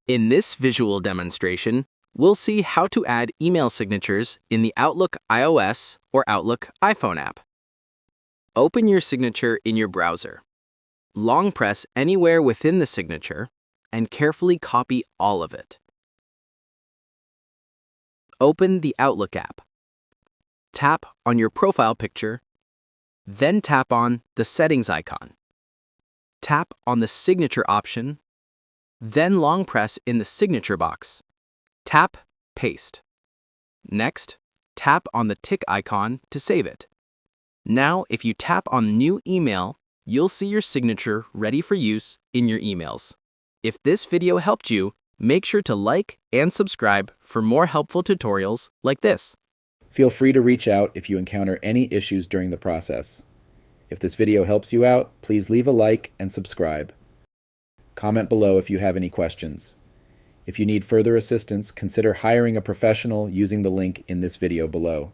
In this visual demonstration, we'll see how to add email signatures in the Outlook iOS or Outlook iPhone app. Open your signature in your browser. Long press anywhere within the signature and carefully copy all of it. Open the Outlook app. Tap on your profile picture, then tap on the settings icon. Tap on the signature option, then long press in the signature box. Tap Paste. Next, tap on the tick icon to save it. Now, if you tap on New Email, you'll see your signature ready for use in your emails. If this video helped you, make sure to like and subscribe for more helpful tutorials like this. Feel free to reach out if you encounter any issues during the process. If this video helps you out, please leave a like and subscribe. Comment below if you have any questions. If you need further assistance, consider hiring a professional using the link in this video below.